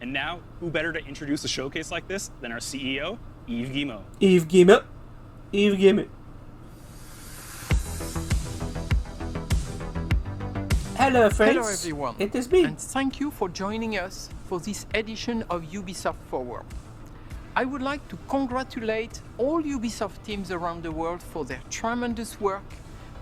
And now, who better to introduce a showcase like this than our CEO, Yves Guillemot. Yves Guillemot. Yves Guillemot. Hello friends. Hello everyone. It is me. And thank you for joining us for this edition of Ubisoft Forward. I would like to congratulate all Ubisoft teams around the world for their tremendous work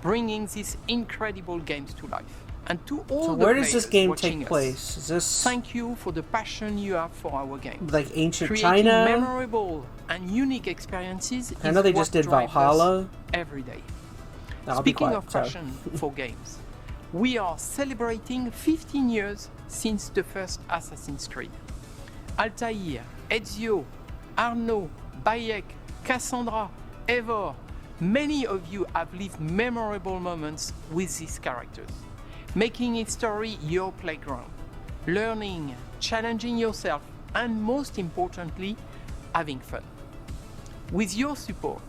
bringing these incredible games to life. And to all so the where does this game watching take place? Is this thank you for the passion you have for our games. like ancient Creating China? memorable and unique experiences I know is they what just did drives us Valhalla. every day. I'll be Speaking quiet, of sorry. passion for games, we are celebrating 15 years since the first Assassin's Creed. Altair, Ezio, Arnaud, Bayek, Cassandra, Eivor, many of you have lived memorable moments with these characters, making its story your playground, learning, challenging yourself, and most importantly, having fun. With your support,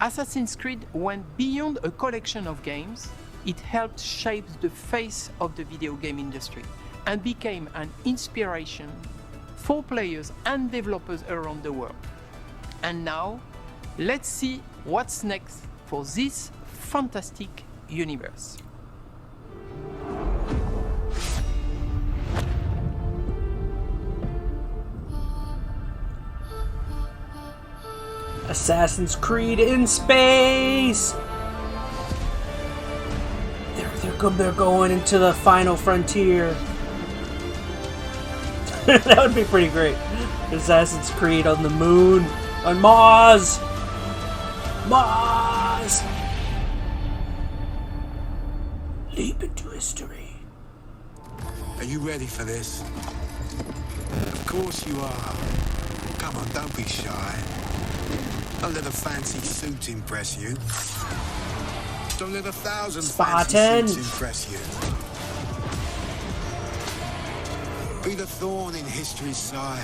Assassin's Creed went beyond a collection of games. It helped shape the face of the video game industry and became an inspiration for players and developers around the world. And now, let's see what's next for this fantastic universe. Assassin's Creed in space! They're going into the final frontier. That would be pretty great. Assassin's Creed on the moon. On Mars! Mars! Leap into history. Are you ready for this? Of course you are. Come on, don't be shy. Don't let a fancy suit impress you. Don't let 1,000 Spartan. fancy suits impress you. Be the thorn in history's side.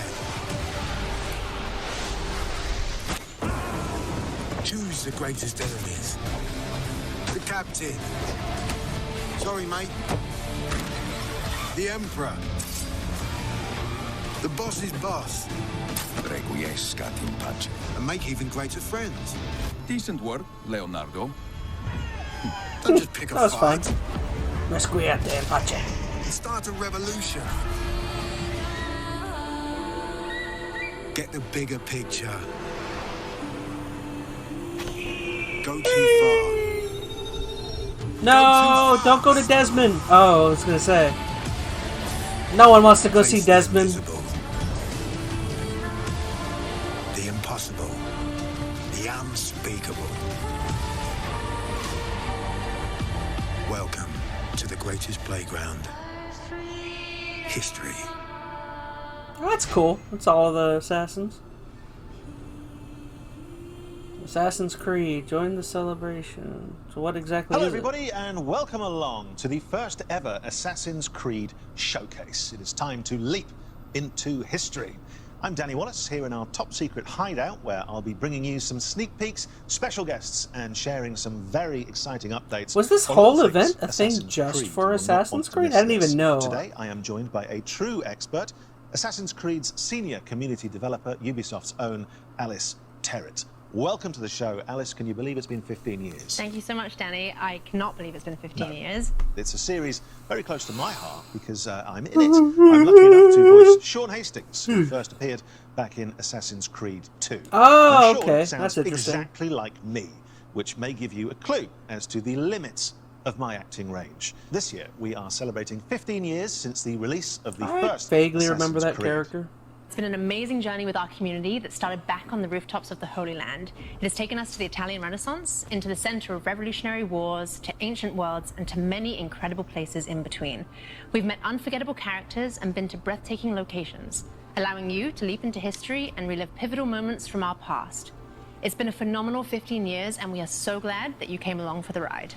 Choose the greatest enemies. The captain. Sorry, mate. The emperor. The boss's boss. Requiescat in pace. And make even greater friends. Decent work, Leonardo. Don't just pick a That was fight. fun. Requiescat in pace. And start a revolution. Get the bigger picture. Go too far. No, don't go to Desmond. Oh, I was gonna say. No one wants to go see Face the Desmond. invisible, the impossible. The unspeakable. Welcome to the greatest playground. History. Oh, that's cool. That's all of the assassins. Assassin's Creed, join the celebration. So what exactly Hello is it? everybody and welcome along to the first ever Assassin's Creed showcase. It is time to leap into history. I'm Danny Wallace here in our top secret hideout where I'll be bringing you some sneak peeks, special guests and sharing some very exciting updates. Was this on whole all things event a thing Assassin's just Creed. for You will not Assassin's want to Creed? miss I didn't this. even know. Today I am joined by a true expert, Assassin's Creed's senior community developer, Ubisoft's own Alice Terrett. Welcome to the show. Alice, can you believe it's been 15 years? Thank you so much, Danny. I cannot believe it's been 15 years. It's a series very close to my heart because I'm in it. I'm lucky enough to voice Sean Hastings, who first appeared back in Assassin's Creed 2. Oh, Now, Sean okay. sounds That's interesting. exactly like me, which may give you a clue as to the limits of my acting range. This year, we are celebrating 15 years since the release of the I first vaguely Assassin's remember that Creed. character. It's been an amazing journey with our community that started back on the rooftops of the Holy Land. It has taken us to the Italian Renaissance, into the center of revolutionary wars, to ancient worlds, and to many incredible places in between. We've met unforgettable characters and been to breathtaking locations, allowing you to leap into history and relive pivotal moments from our past. It's been a phenomenal 15 years, and we are so glad that you came along for the ride.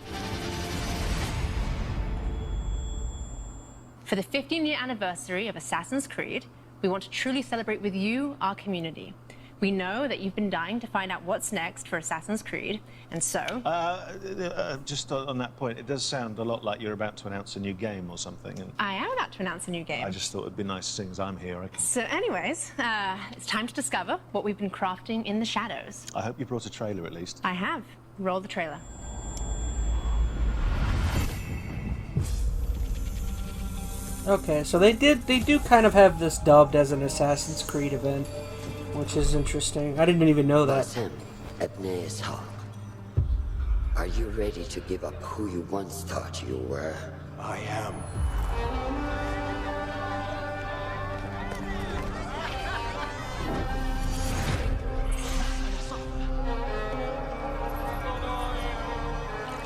For the 15-year anniversary of Assassin's Creed, we want to truly celebrate with you, our community. We know that you've been dying to find out what's next for Assassin's Creed, and so... Just on that point, it does sound a lot like you're about to announce a new game or something. And I am about to announce a new game. I just thought it'd be nice, seeing as I'm here. So anyways, it's time to discover what we've been crafting in the shadows. I hope you brought a trailer at least. I have. Roll the trailer. Okay, so they do kind of have this dubbed as an Assassin's Creed event, which is interesting. I didn't even know that. Are you ready to give up who you once thought you were? I am.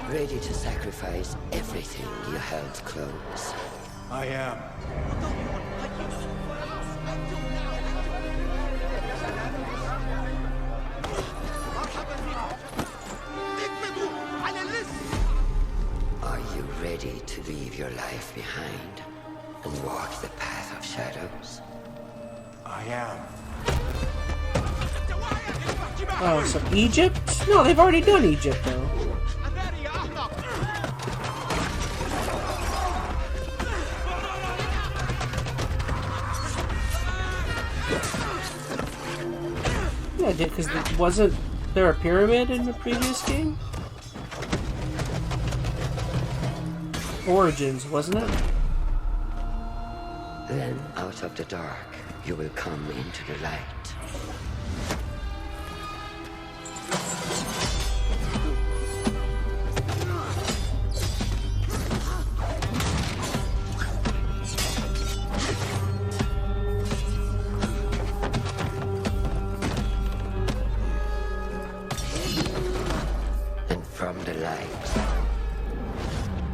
Ready to sacrifice everything you held close? I am. Are you ready to leave your life behind and walk the path of shadows? I am. Oh, so Egypt? No, they've already done Egypt, though. Yeah, because wasn't there a pyramid in the previous game? Origins, wasn't it? Then, out of the dark, you will come into the light. And from the light,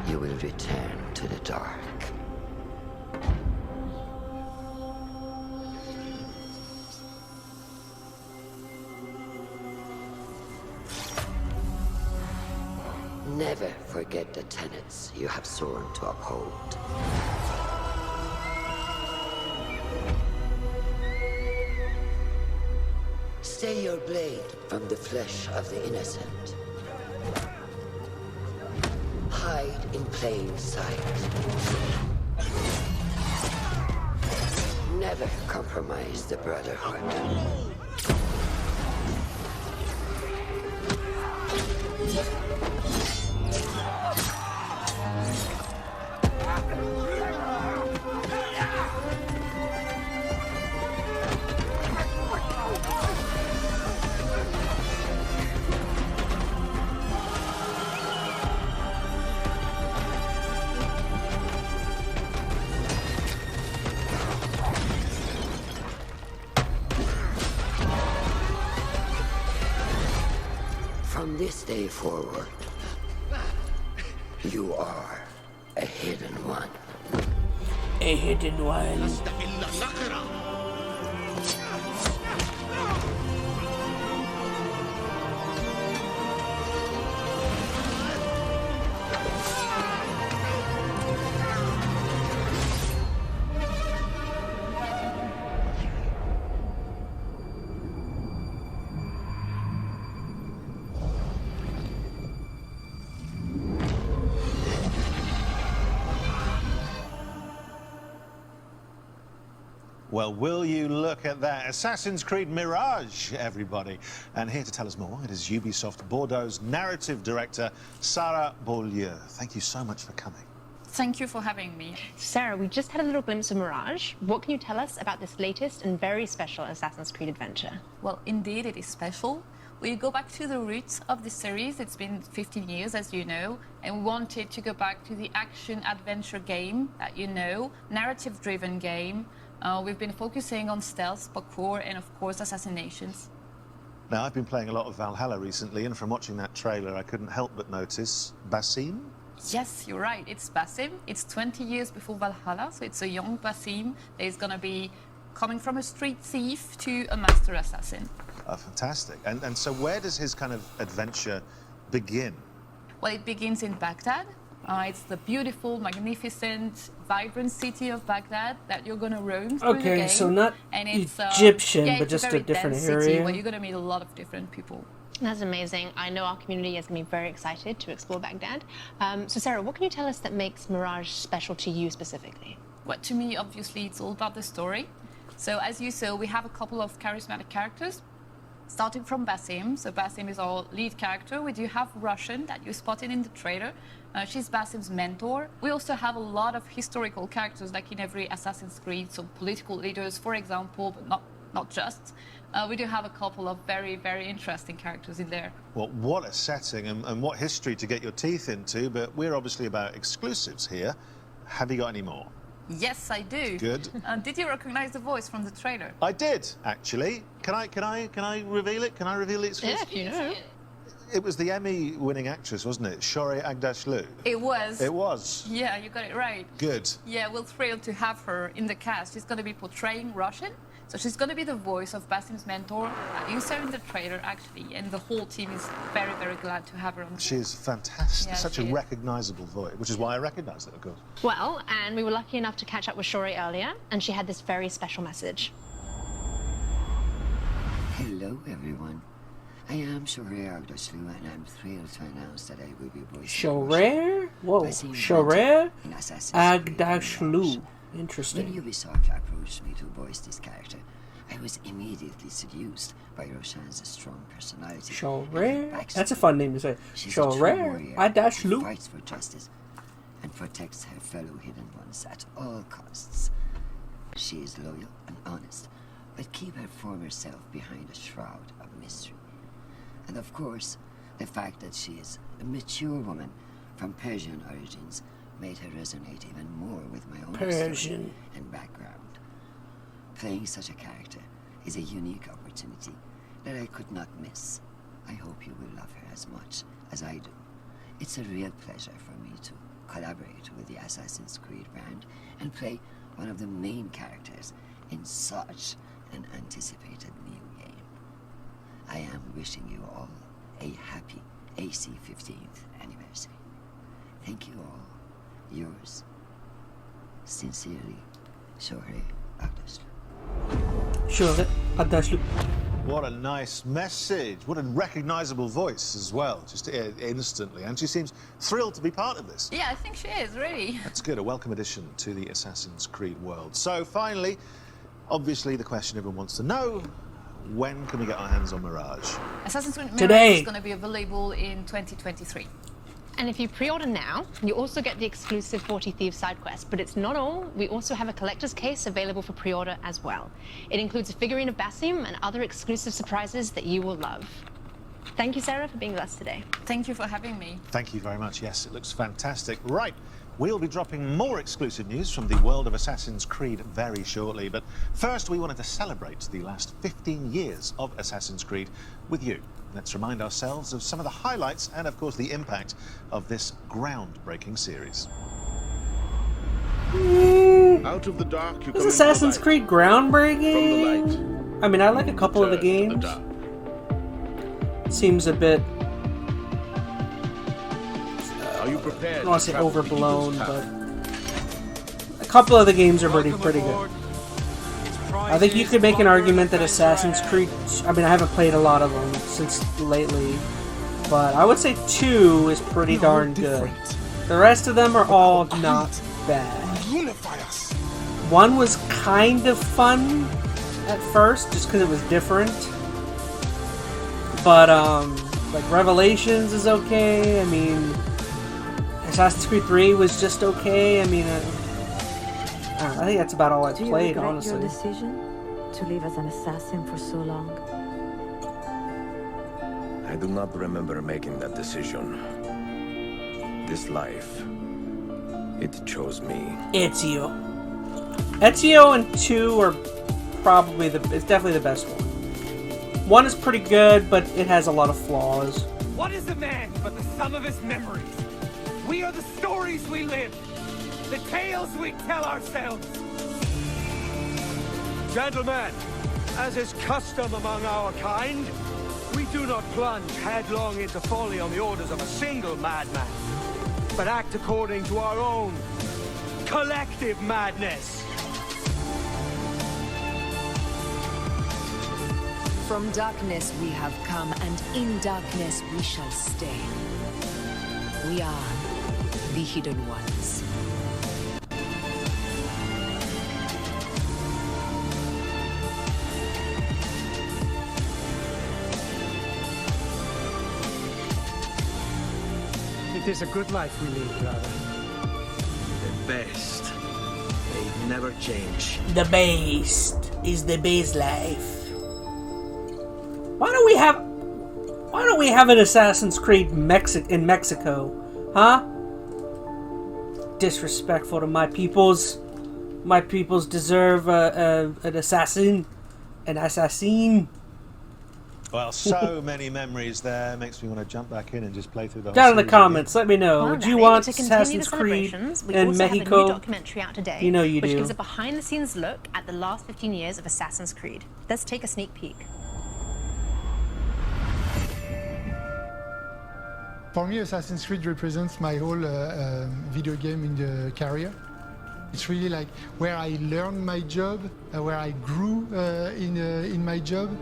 you will return to the dark. Never forget the tenets you have sworn to uphold. Stay your blade from the flesh of the innocent. Hide in plain sight. Never compromise the Brotherhood. From this day forward, you are a hidden one. A hidden one. Well, will you look at that? Assassin's Creed Mirage, everybody. And here to tell us more, it is Ubisoft Bordeaux's narrative director, Sarah Beaulieu. Thank you so much for coming. Thank you for having me. Sarah, we just had a little glimpse of Mirage. What can you tell us about this latest and very special Assassin's Creed adventure? Well, indeed, it is special. We go back to the roots of the series. It's been 15 years, as you know, and we wanted to go back to the action-adventure game that you know, narrative-driven game. We've been focusing on stealth, parkour, and of course, assassinations. Now, I've been playing a lot of Valhalla recently, and from watching that trailer, I couldn't help but notice Basim. Yes, you're right. It's Basim. It's 20 years before Valhalla, so it's a young Basim that is going to be coming from a street thief to a master assassin. Oh, fantastic. And so where does his kind of adventure begin? Well, it begins in Baghdad, It's the beautiful, magnificent, vibrant city of Baghdad that you're going to roam through the game. Okay, so not and it's, Egyptian, but it's just a, very different dense area. city where you're going to meet a lot of different people. That's amazing. I know our community is going to be very excited to explore Baghdad. So Sarah, what can you tell us that makes Mirage special to you specifically? Well, to me, obviously, it's all about the story. So as you saw, we have a couple of charismatic characters, starting from Basim. So Basim is our lead character. We do have Russian that you spotted in the trailer. She's Basim's mentor. We also have a lot of historical characters, like in every Assassin's Creed, so political leaders, for example, but not just. We do have a couple of very, very interesting characters in there. Well, what a setting and what history to get your teeth into, but we're obviously about exclusives here. Have you got any more? Yes, I do. Good. Did you recognize the voice from the trailer? I did, actually. Can I reveal it? Can I reveal the exclusive? Yeah, if you know. It was the Emmy-winning actress, wasn't it? Shorey Aghdashloo. It was. It was. Yeah, you got it right. Good. Yeah, we're thrilled to have her in the cast. She's going to be portraying Russian. So she's going to be the voice of Basim's mentor. You saw in the trailer, actually, and the whole team is very, very glad to have her on. She is fantastic. Yeah, Such a recognizable voice, which is why I recognized it, of course. Well, and we were lucky enough to catch up with Shorey earlier, and she had this very special message. Hello, everyone. I am Shorey Aghdashloo, and I'm thrilled to announce that I will be voicing Shorey? Whoa, Shorey Aghdashloo. Interesting. When Ubisoft approached me to voice this character, I was immediately seduced by Roshan's strong personality. Shorey? That's a fun name to say. Shorey Aghdashloo. Fights for justice and protects her fellow hidden ones at all costs. She is loyal and honest, but keep her former self behind a shroud of mystery. And of course, the fact that she is a mature woman from Persian origins made her resonate even more with my own story and background. Playing such a character is a unique opportunity that I could not miss. I hope you will love her as much as I do. It's a real pleasure for me to collaborate with the Assassin's Creed brand and play one of the main characters in such an anticipated new game. I am wishing you all a happy AC 15th anniversary. Thank you all. Yours, sincerely, Shorey Aghdashloo. Shorey Aghdashloo. What a nice message. What a recognizable voice as well, just instantly. And she seems thrilled to be part of this. Yeah, I think she is, really. That's good. A welcome addition to the Assassin's Creed world. So finally, obviously the question everyone wants to know, when can we get our hands on Mirage? Assassin's Creed Mirage Today. is going to be available in 2023. And if you pre-order now, you also get the exclusive 40 Thieves side quest. But it's not all. We also have a collector's case available for pre-order as well. It includes a figurine of Basim and other exclusive surprises that you will love. Thank you, Sarah, for being with us today. Thank you for having me. Thank you very much. Yes, it looks fantastic. Right, we'll be dropping more exclusive news from the world of Assassin's Creed very shortly. But first, we wanted to celebrate the last 15 years of Assassin's Creed with you. Let's remind ourselves of some of the highlights and, of course, the impact of this groundbreaking series. Out of the dark, you Is Assassin's Creed groundbreaking? I mean, I like a couple of the games. Seems a bit... Are you prepared? I don't want to say overblown, but... a couple of the games are pretty good. I think you could make an argument that Assassin's Creed... I mean, I haven't played a lot of them since lately, but I would say 2 is pretty darn good. The rest of them are all not bad. 1 was kind of fun at first, just because it was different. But, like, Revelations is okay. I mean, Assassin's Creed 3 was just okay. I mean, I think that's about all I've played, honestly. Do you regret your decision to live as an assassin for so long? I do not remember making that decision. This life, it chose me. Ezio. Ezio and 2 are probably it's definitely the best one. 1 is pretty good, but it has a lot of flaws. What is a man but the sum of his memories? We are the stories we live. The tales we tell ourselves. Gentlemen, as is custom among our kind, we do not plunge headlong into folly on the orders of a single madman. but act according to our own collective madness. From darkness we have come, and in darkness we shall stay. We are the Hidden Ones. It is a good life we lead, brother. The best. They never change. The best is the best life. Why don't we have an Assassin's Creed in Mexico? Huh? Disrespectful to my peoples. My peoples deserve an assassin. An assassin. Well, so many memories there. Makes me want to jump back in and just play through the whole Down in the series comments, let me know. Well, Would you Danny, want to continue Assassin's the Creed celebrations, we in also have a Mexico? new documentary out today, You know you which do. gives a behind-the-scenes look at the last 15 years of Assassin's Creed. Let's take a sneak peek. For me, Assassin's Creed represents my whole video game in the career. It's really like where I learned my job, where I grew in my job.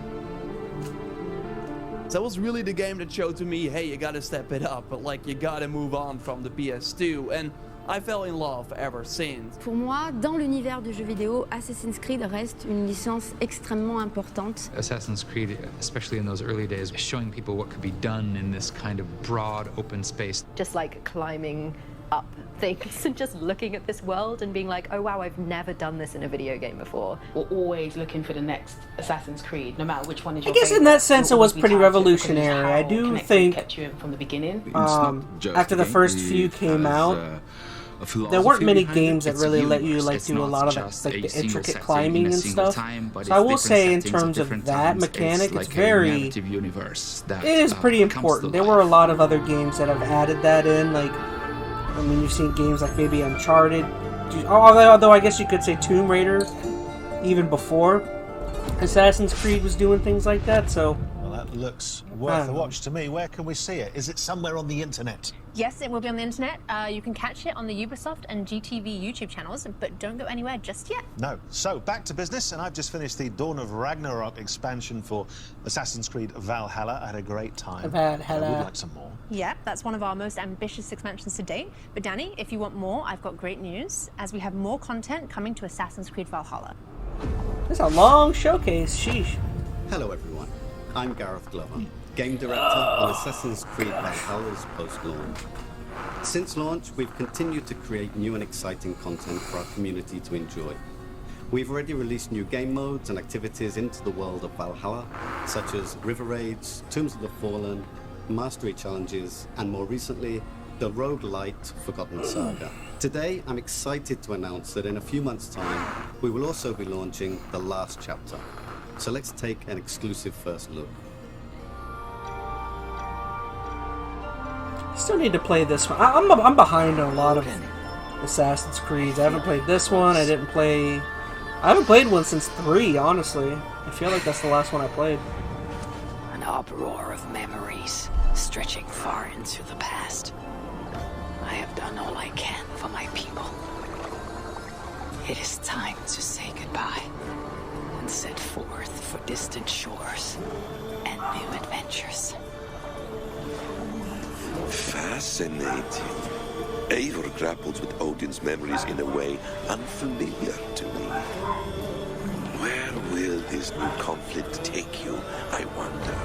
That was really the game that showed to me, hey, you gotta step it up, but like you gotta move on from the PS2, and I fell in love ever since. Pour moi, dans l'univers du jeu vidéo, Assassin's Creed reste une licence extrêmement importante. Assassin's Creed, especially in those early days, showing people what could be done in this kind of broad open space. Just like climbing up things and just looking at this world and being like, oh wow, I've never done this in a video game before. We're always looking for the next Assassin's Creed, no matter which one is your I guess in that sense it was pretty revolutionary. I do think kept you from the beginning. After the first few came out, there weren't many games that really let you do a lot of the intricate climbing and stuff. So I will say in terms of that mechanic, it's very... It is pretty important. There were a lot of other games that have added that in, like... I mean, you've seen games like maybe Uncharted, although I guess you could say Tomb Raider, even before Assassin's Creed was doing things like that, so... Well, that looks worth a watch to me. Where can we see it? Is it somewhere on the internet? Yes, it will be on the internet. You can catch it on the Ubisoft and GTV YouTube channels, but don't go anywhere just yet. No. So, back to business, and I've just finished the Dawn of Ragnarok expansion for Assassin's Creed Valhalla. I had a great time. Valhalla. I would like some more. Yeah, that's one of our most ambitious expansions to date. But Danny, if you want more, I've got great news, as we have more content coming to Assassin's Creed Valhalla. It's a long showcase, sheesh. Hello everyone, I'm Gareth Glover, Game Director on Assassin's Creed Valhalla's post-launch. Since launch, we've continued to create new and exciting content for our community to enjoy. We've already released new game modes and activities into the world of Valhalla, such as River Raids, Tombs of the Fallen, Mastery Challenges, and more recently, the roguelite Forgotten Saga. Today, I'm excited to announce that in a few months' time, we will also be launching the last chapter. So let's take an exclusive first look. Still need to play this one. I'm behind on a lot of Assassin's Creed. I haven't played this one. I haven't played one since 3, honestly. I feel like that's the last one I played. An uproar of memories, stretching far into the past. I have done all I can for my people. It is time to say goodbye and set forth for distant shores and new adventures. Fascinating. Eivor grapples with Odin's memories in a way unfamiliar to me. Where will this new conflict take you, I wonder?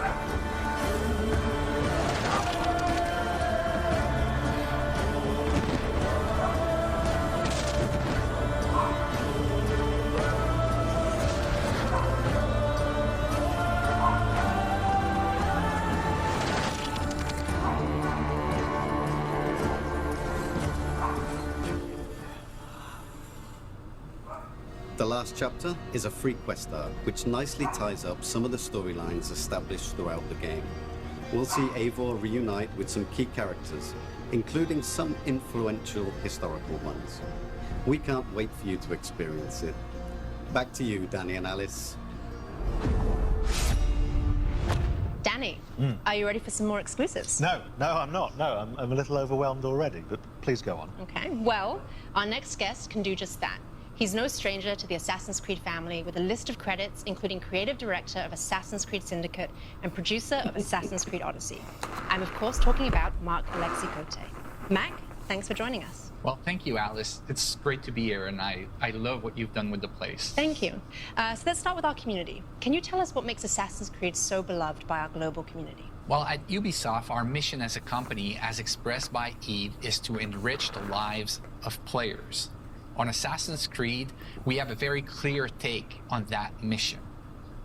The last chapter is a free quest arc, which nicely ties up some of the storylines established throughout the game. We'll see Eivor reunite with some key characters, including some influential historical ones. We can't wait for you to experience it. Back to you, Danny and Alice. Danny, are you ready for some more exclusives? No, I'm not. No, I'm a little overwhelmed already, but please go on. Okay, well, our next guest can do just that. He's no stranger to the Assassin's Creed family, with a list of credits including creative director of Assassin's Creed Syndicate and producer of Assassin's Creed Odyssey. I'm of course talking about Marc Alexis Cote. Mac, thanks for joining us. Well, thank you, Alice. It's great to be here, and I love what you've done with the place. Thank you. So let's start with our community. Can you tell us what makes Assassin's Creed so beloved by our global community? Well, at Ubisoft, our mission as a company, as expressed by Eve, is to enrich the lives of players. On Assassin's Creed, we have a very clear take on that mission.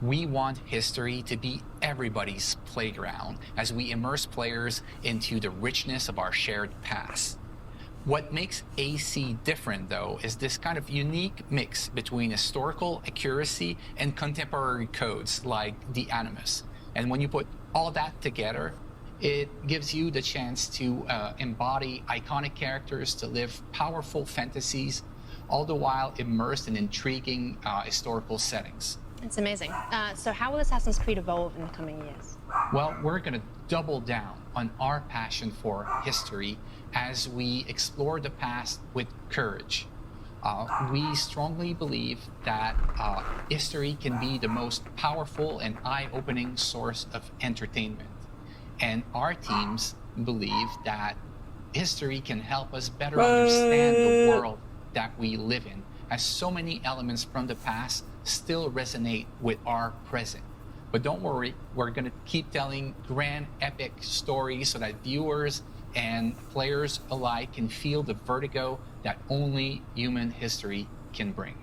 We want history to be everybody's playground as we immerse players into the richness of our shared past. What makes AC different, though, is this kind of unique mix between historical accuracy and contemporary codes like the Animus. And when you put all that together, it gives you the chance to embody iconic characters, to live powerful fantasies, all the while immersed in intriguing historical settings. It's amazing. So how will Assassin's Creed evolve in the coming years? Well, we're going to double down on our passion for history as we explore the past with courage. We strongly believe that history can be the most powerful and eye-opening source of entertainment. And our teams believe that history can help us better understand the world that we live in, as so many elements from the past still resonate with our present. But don't worry, we're going to keep telling grand epic stories so that viewers and players alike can feel the vertigo that only human history can bring.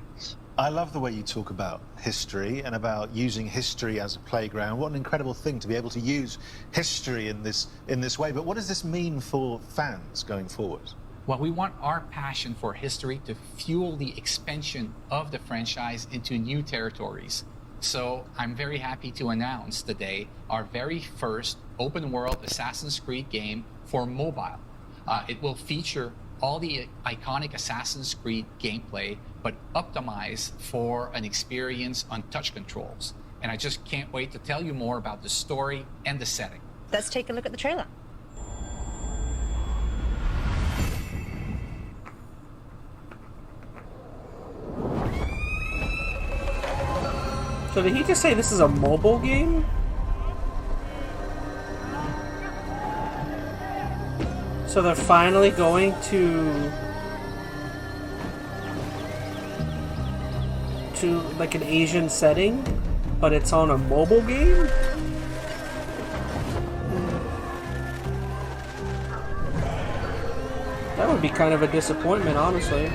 I love the way you talk about history and about using history as a playground. What an incredible thing to be able to use history in this way. But what does this mean for fans going forward? Well, we want our passion for history to fuel the expansion of the franchise into new territories. So I'm very happy to announce today our very first open world Assassin's Creed game for mobile. It will feature all the iconic Assassin's Creed gameplay, but optimized for an experience on touch controls. And I just can't wait to tell you more about the story and the setting. Let's take a look at the trailer. So did he just say this is a mobile game? So they're finally going to like an Asian setting, but it's on a mobile game? That would be kind of a disappointment, honestly.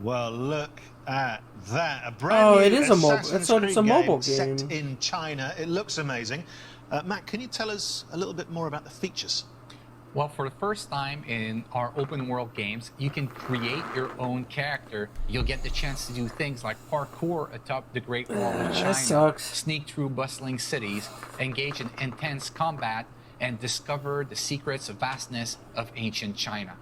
Well, look at that. A brand new it is a mobile. Assassin's It's a Creed mobile game game. set in China. It looks amazing. Matt, can you tell us a little bit more about the features? Well, for the first time in our open world games, you can create your own character. You'll get the chance to do things like parkour atop the Great Wall of China, sucks. sneak through bustling cities, engage in intense combat, and discover the secrets of vastness of ancient China.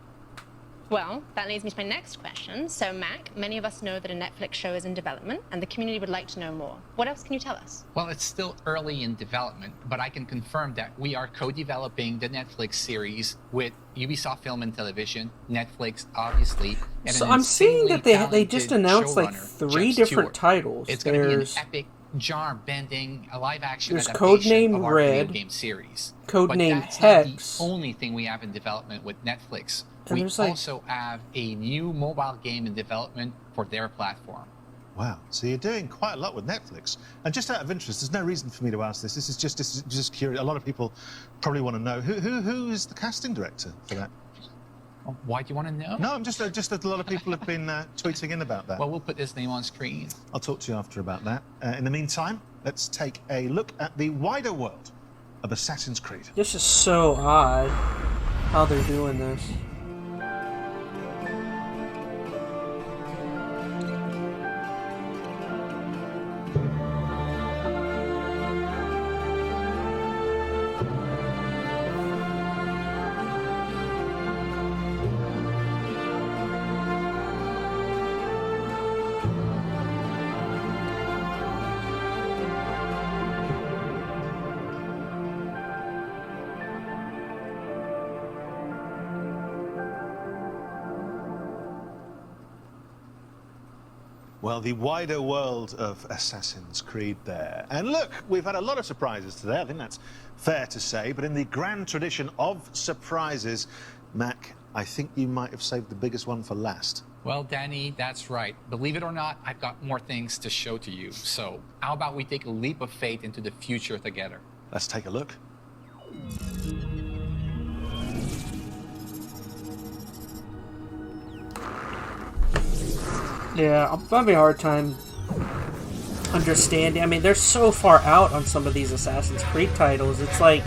Well, that leads me to my next question. So, Mac, many of us know that a Netflix show is in development, and the community would like to know more. What else can you tell us? Well, it's still early in development, but I can confirm that we are co-developing the Netflix series with Ubisoft Film and Television, Netflix, obviously, and So an I'm seeing that they insanely just talented announced like showrunner, 3 Jeff different Stewart. titles. It's going to be an There's epic, jar-bending, live-action There's adaptation Codename of our Red, video game series. Codename But that's Hex. not the only thing we have in development with Netflix. And We there's, like- also have a new mobile game in development for their platform. Wow, so you're doing quite a lot with Netflix. And just out of interest, there's no reason for me to ask this. This is just curious. A lot of people probably want to know who is the casting director for that. Why do you want to know? No, I'm just that a lot of people have been tweeting in about that. Well, we'll put his name on screen. I'll talk to you after about that. In the meantime, let's take a look at the wider world of Assassin's Creed. This is so odd how they're doing this. Well, the wider world of Assassin's Creed there. And look, we've had a lot of surprises today. I think that's fair to say. But in the grand tradition of surprises, Mac, I think you might have saved the biggest one for last. Well, Danny, that's right. Believe it or not, I've got more things to show to you. So how about we take a leap of faith into the future together? Let's take a look. Yeah, I'm having a hard time understanding. I mean, they're so far out on some of these Assassin's Creed titles. It's like,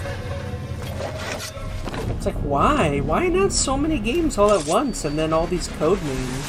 why? Why not so many games all at once and then all these code names?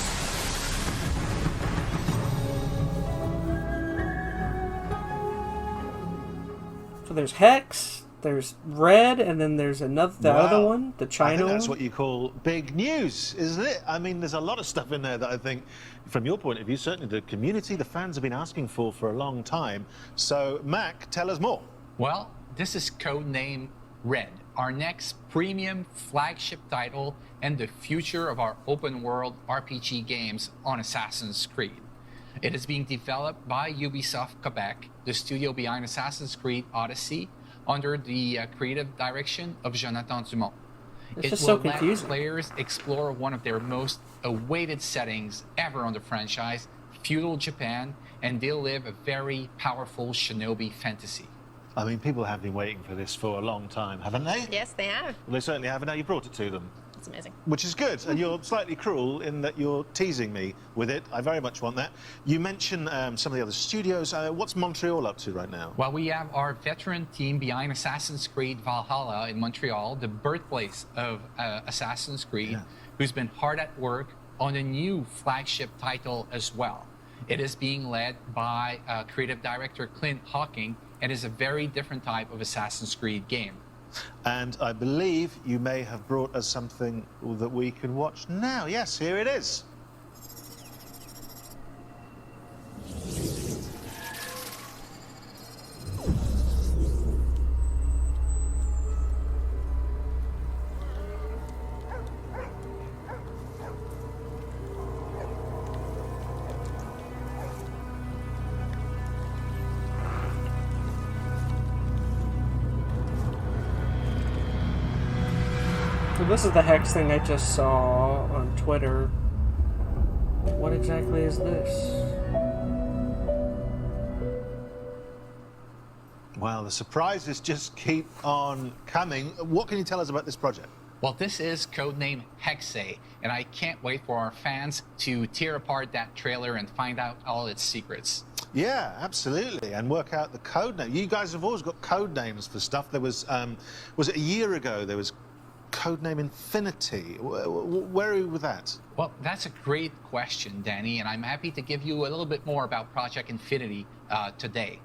So there's Hex, there's Red, and then there's the other one, the China I think that's one. what you call big news, isn't it? I mean, there's a lot of stuff in there that I think, from your point of view, certainly the community, the fans have been asking for a long time. So, Mac, tell us more. Well, this is codename Red, our next premium flagship title and the future of our open-world RPG games on Assassin's Creed. It is being developed by Ubisoft Quebec, the studio behind Assassin's Creed Odyssey, under the creative direction of Jonathan Dumont. It's It just will so let confusing. players explore one of their most awaited settings ever on the franchise, feudal Japan, and they'll live a very powerful shinobi fantasy. I mean, people have been waiting for this for a long time, haven't they? Yes, they have. Well, they certainly have, and now you brought it to them. It's amazing. Which is good, and you're slightly cruel in that you're teasing me with it. I very much want that. You mentioned some of the other studios. What's Montreal up to right now? Well, we have our veteran team behind Assassin's Creed Valhalla in Montreal, the birthplace of Assassin's Creed, who's been hard at work on a new flagship title as well. It is being led by creative director Clint Hawking, and is a very different type of Assassin's Creed game. And I believe you may have brought us something that we can watch now. Yes, here it is. So this is the Hex thing I just saw on Twitter. What exactly is this? Well, the surprises just keep on coming. What can you tell us about this project? Well, this is codename Hexe, and I can't wait for our fans to tear apart that trailer and find out all its secrets. Yeah, absolutely, and work out the code name. You guys have always got code names for stuff. There was it a year ago? There was codename Infinity. Where are you with that? Well, that's a great question, Danny, and I'm happy to give you a little bit more about Project Infinity today.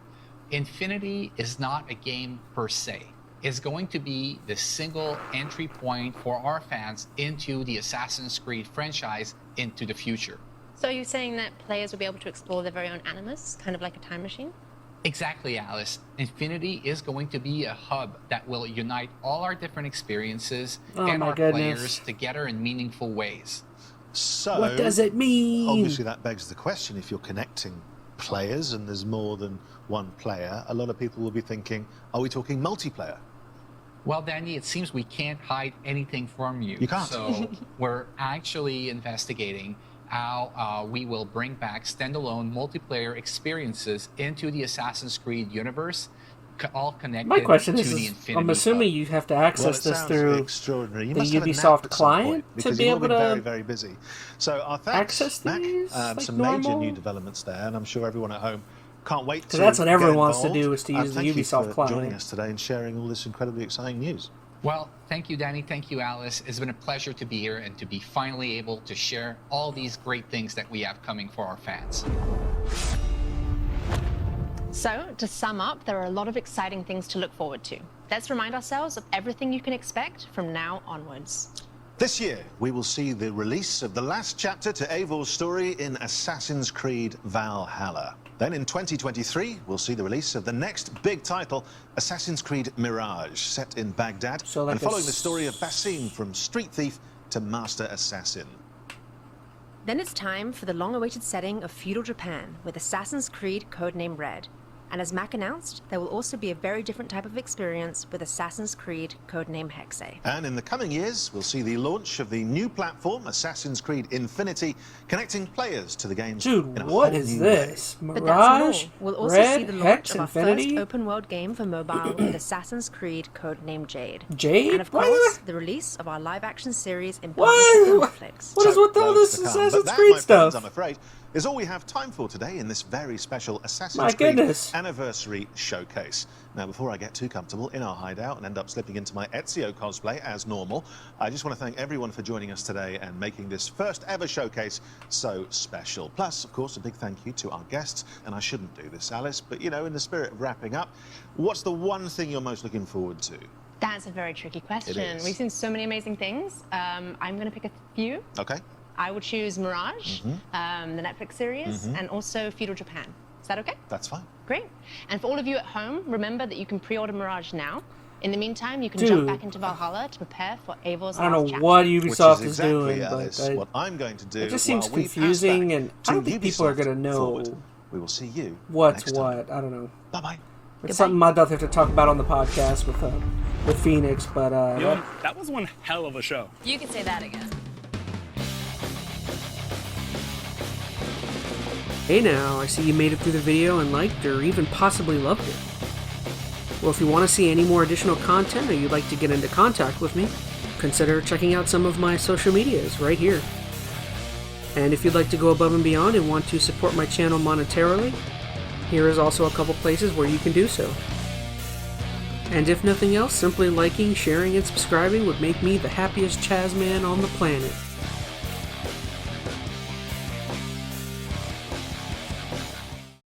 Infinity is not a game per se. It's going to be the single entry point for our fans into the Assassin's Creed franchise into the future. So you're saying that players will be able to explore their very own animus, kind of like a time machine? Exactly, Alice. Infinity is going to be a hub that will unite all our different experiences and our players together in meaningful ways. So, what does it mean? Obviously, that begs the question, if you're connecting players and there's more than one player, a lot of people will be thinking, are we talking multiplayer? Well, Danny, it seems we can't hide anything from you. You can't. So we're actually investigating how we will bring back standalone multiplayer experiences into the Assassin's Creed universe, all connected My question to is, the Infinity I'm assuming Hub. you have to access this through extraordinary. You the must have a nap Ubisoft at some client point, to because be you've all able been to very, very busy. So our thanks, access Mac. these like some major normal? new developments there, and I'm sure everyone at home can't wait to that's what everyone get wants to involved. do, is to use the Thank you Ubisoft for client. joining us today and sharing all this incredibly exciting news. Well, thank you, Danny. Thank you, Alice. It's been a pleasure to be here and to be finally able to share all these great things that we have coming for our fans. So, to sum up, there are a lot of exciting things to look forward to. Let's remind ourselves of everything you can expect from now onwards. This year, we will see the release of the last chapter to Eivor's story in Assassin's Creed Valhalla. Then in 2023, we'll see the release of the next big title, Assassin's Creed Mirage, set in Baghdad, and following the story of Basim from street thief to master assassin. Then it's time for the long-awaited setting of feudal Japan with Assassin's Creed codename Red. And as Mac announced, there will also be a very different type of experience with Assassin's Creed codename Hexe. And in the coming years, we'll see the launch of the new platform, Assassin's Creed Infinity, connecting players to the games in a What whole is new this? way. But that's not all. Mirage? We'll also Red? see the launch Hex? of our Infinity? first open-world game for mobile with Assassin's Creed codename Jade. Jade? And of What? course, the release of our live-action series in partnership with Netflix. What is with all this To come. Assassin's But that, Creed my stuff? friends, I'm afraid, is all we have time for today in this very special Assassin's My Creed goodness. Anniversary Showcase. Now, before I get too comfortable in our hideout and end up slipping into my Ezio cosplay as normal, I just want to thank everyone for joining us today and making this first ever showcase so special. Plus, of course, a big thank you to our guests. And I shouldn't do this, Alice, but you know, in the spirit of wrapping up, what's the one thing you're most looking forward to? That's a very tricky question. is. We've seen so many amazing things. I'm going to pick a few. Okay. I would choose Mirage, the Netflix series, Mhm. and also Feudal Japan. Is that okay? That's fine. Great. And for all of you at home, remember that you can pre-order Mirage now. In the meantime, you can Dude. jump back into Valhalla to prepare for Eivor's I don't last know chapter. what Ubisoft Which is exactly, doing, Alice, but what I'm going to do it just seems while we pass confusing, back and I to don't think people are Ubisoft going to know forward. We will see you what's next time. what. I don't know. Bye-bye. It's something I'd have to talk about on the podcast with Phoenix, but That was one hell of a show. You can say that again. Hey now, I see you made it through the video and liked or even possibly loved it. Well, if you want to see any more additional content or you'd like to get into contact with me, consider checking out some of my social medias right here. And if you'd like to go above and beyond and want to support my channel monetarily, here is also a couple places where you can do so. And if nothing else, simply liking, sharing, and subscribing would make me the happiest ChazmaN on the planet.